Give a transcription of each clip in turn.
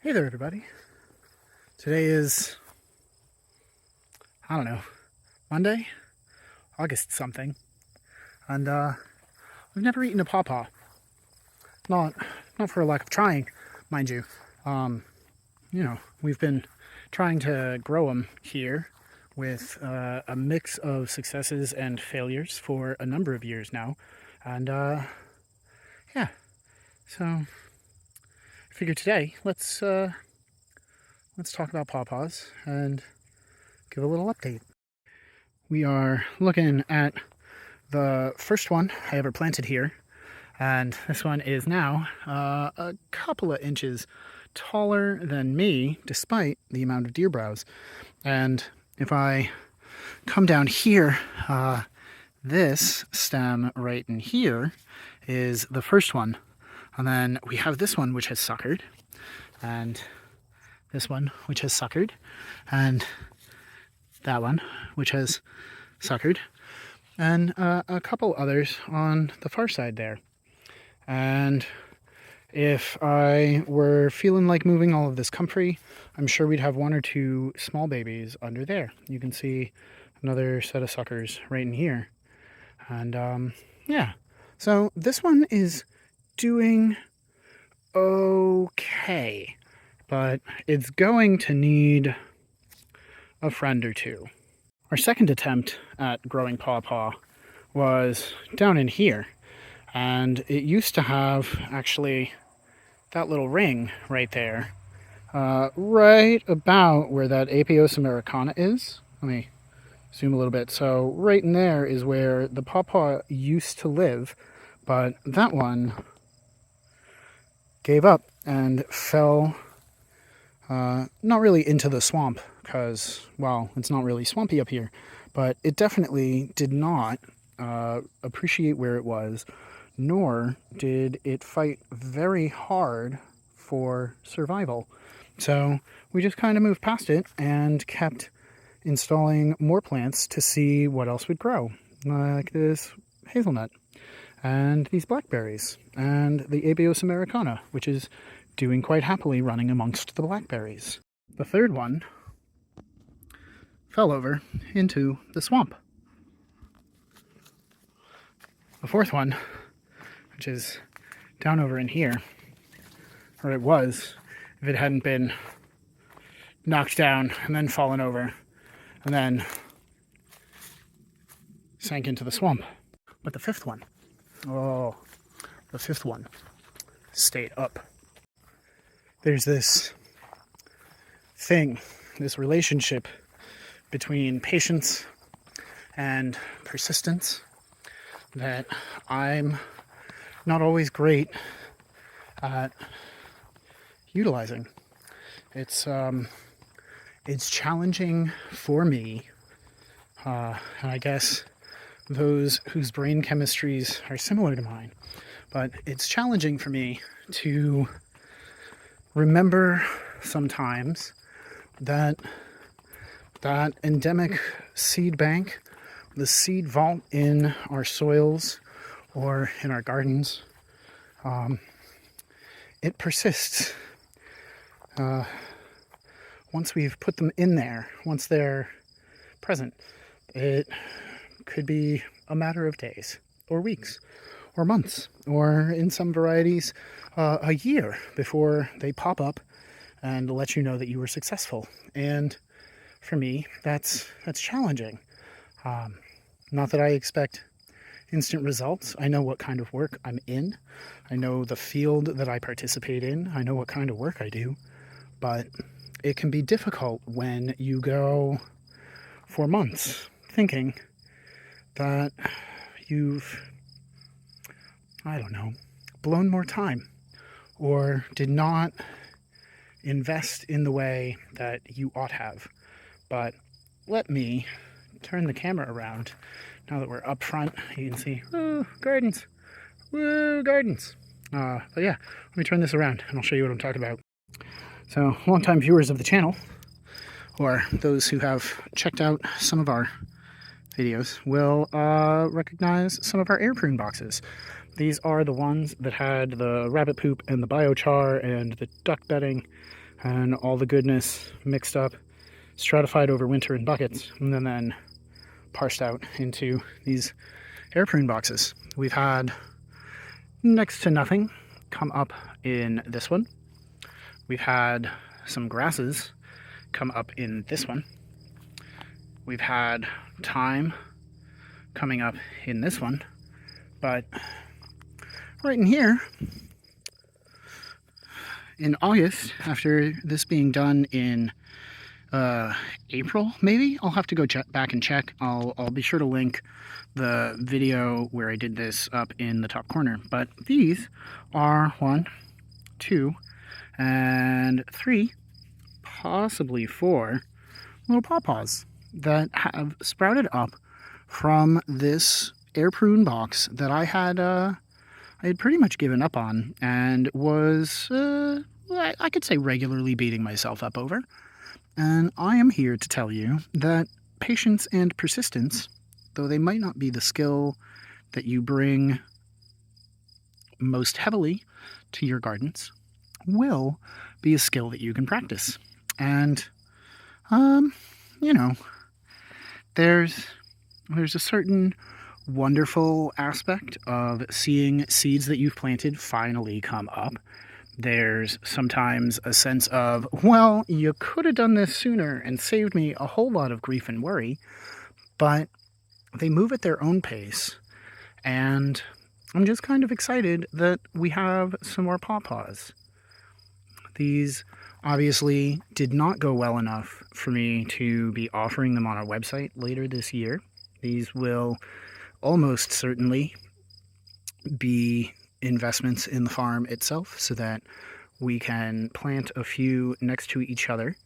Hey there, everybody. Today is, I don't know, Monday, August something, and I've never eaten a pawpaw. Not for a lack of trying, mind you. We've been trying to grow them here with a mix of successes and failures for a number of years now, and yeah. So I figured today let's talk about pawpaws and give a little update. We are looking at the first one I ever planted here, and this one is now a couple of inches taller than me, despite the amount of deer browse. And if I come down here, this stem right in here is the first one. And then we have this one which has suckered, and this one which has suckered, and that one which has suckered, and a couple others on the far side there. And if I were feeling like moving all of this comfrey, I'm sure we'd have one or two small babies under there. You can see another set of suckers right in here. And yeah, so this one is doing okay, but it's going to need a friend or two. Our second attempt at growing pawpaw was down in here, and it used to have actually that little ring right there, right about where that Apios americana is. Let me zoom a little bit. So right in there is where the pawpaw used to live, but that one gave up and fell not really into the swamp, because, well, it's not really swampy up here, but it definitely did not appreciate where it was, nor did it fight very hard for survival. So we just kind of moved past it and kept installing more plants to see what else would grow, like this hazelnut and these blackberries and the Abios americana, which is doing quite happily running amongst the blackberries. The third one fell over into the swamp. The fourth one, which is down over in here, or it was, if it hadn't been knocked down and then fallen over and then sank into the swamp. But the fifth one stayed up. There's this thing, this relationship between patience and persistence that I'm not always great at utilizing. It's challenging for me, and I guess those whose brain chemistries are similar to mine, but it's challenging for me to remember sometimes that endemic seed bank, the seed vault in our soils or in our gardens, it persists. Once we've put them in there, once they're present, it could be a matter of days or weeks or months, or in some varieties, a year before they pop up and let you know that you were successful. And for me, that's challenging. Not that I expect instant results. I know what kind of work I'm in. I know the field that I participate in. I know what kind of work I do. But it can be difficult when you go for months thinking that you've, I don't know, blown more time or did not invest in the way that you ought have. But let me turn the camera around. Now that we're up front, you can see, woo, gardens, woo, gardens. But yeah, let me turn this around and I'll show you what I'm talking about. So, longtime viewers of the channel, or those who have checked out some of our videos, will recognize some of our air prune boxes. These are the ones that had the rabbit poop and the biochar and the duck bedding and all the goodness mixed up, stratified over winter in buckets, and then parsed out into these air prune boxes. We've had next to nothing come up in this one. We've had some grasses come up in this one. We've had thyme coming up in this one, but right in here, in August, after this being done in April, maybe, I'll have to go back and check. I'll be sure to link the video where I did this up in the top corner. But these are 1, 2, and 3, possibly 4 little pawpaws that have sprouted up from this air prune box that I had pretty much given up on and was, I could say, regularly beating myself up over. And I am here to tell you that patience and persistence, though they might not be the skill that you bring most heavily to your gardens, will be a skill that you can practice. And, there's a certain wonderful aspect of seeing seeds that you've planted finally come up. There's sometimes a sense of, well, you could have done this sooner and saved me a whole lot of grief and worry, but they move at their own pace, and I'm just kind of excited that we have some more pawpaws. These obviously did not go well enough for me to be offering them on our website later this year. These will almost certainly be investments in the farm itself so that we can plant a few next to each other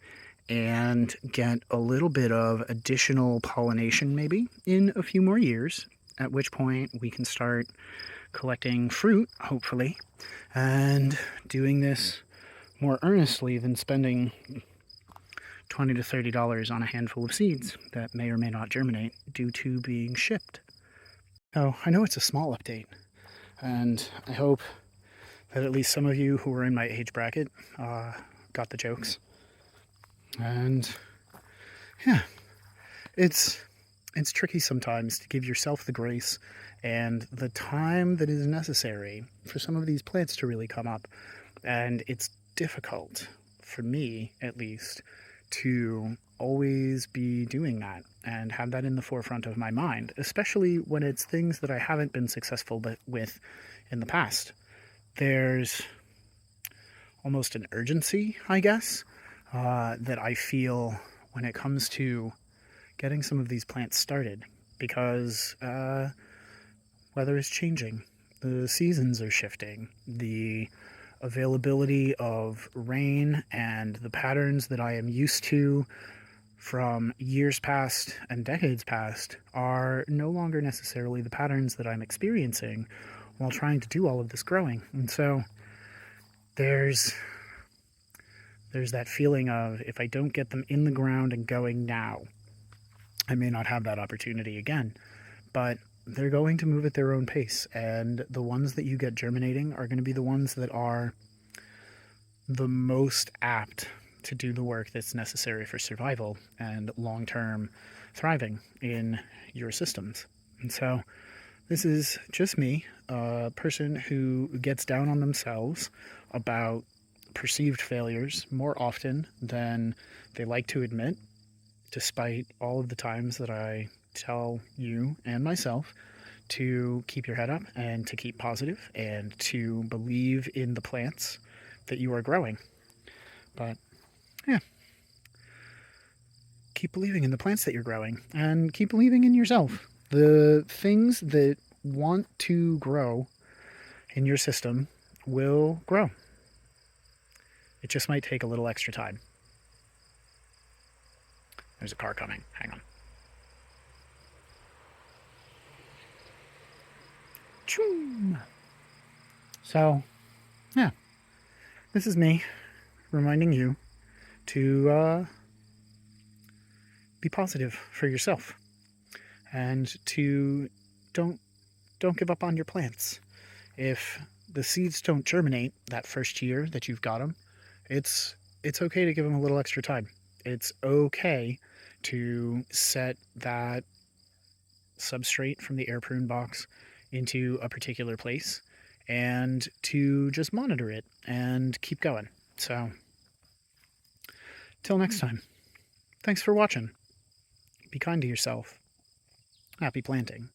and get a little bit of additional pollination maybe in a few more years, at which point we can start collecting fruit, hopefully, and doing this more earnestly than spending $20 to $30 on a handful of seeds that may or may not germinate due to being shipped. Oh, I know it's a small update, and I hope that at least some of you who are in my age bracket got the jokes. And yeah, it's tricky sometimes to give yourself the grace and the time that is necessary for some of these plants to really come up. And it's difficult, for me at least, to always be doing that and have that in the forefront of my mind, especially when it's things that I haven't been successful with in the past. There's almost an urgency, I guess, that I feel when it comes to getting some of these plants started, because weather is changing, the seasons are shifting, the availability of rain and the patterns that I am used to from years past and decades past are no longer necessarily the patterns that I'm experiencing while trying to do all of this growing. And so there's that feeling of, if I don't get them in the ground and going now, I may not have that opportunity again. But they're going to move at their own pace, and the ones that you get germinating are going to be the ones that are the most apt to do the work that's necessary for survival and long-term thriving in your systems. And so this is just me, a person who gets down on themselves about perceived failures more often than they like to admit, despite all of the times that I tell you and myself to keep your head up and to keep positive and to believe in the plants that you are growing. But yeah, keep believing in the plants that you're growing and keep believing in yourself. The things that want to grow in your system will grow. It just might take a little extra time. There's a car coming. Hang on. Choom. So, yeah, this is me reminding you to be positive for yourself and to don't give up on your plants. If the seeds don't germinate that first year that you've got them, it's it's okay to give them a little extra time. It's okay to set that substrate from the air prune box into a particular place and to just monitor it and keep going. So, till next time, thanks for watching. Be kind to yourself. Happy planting.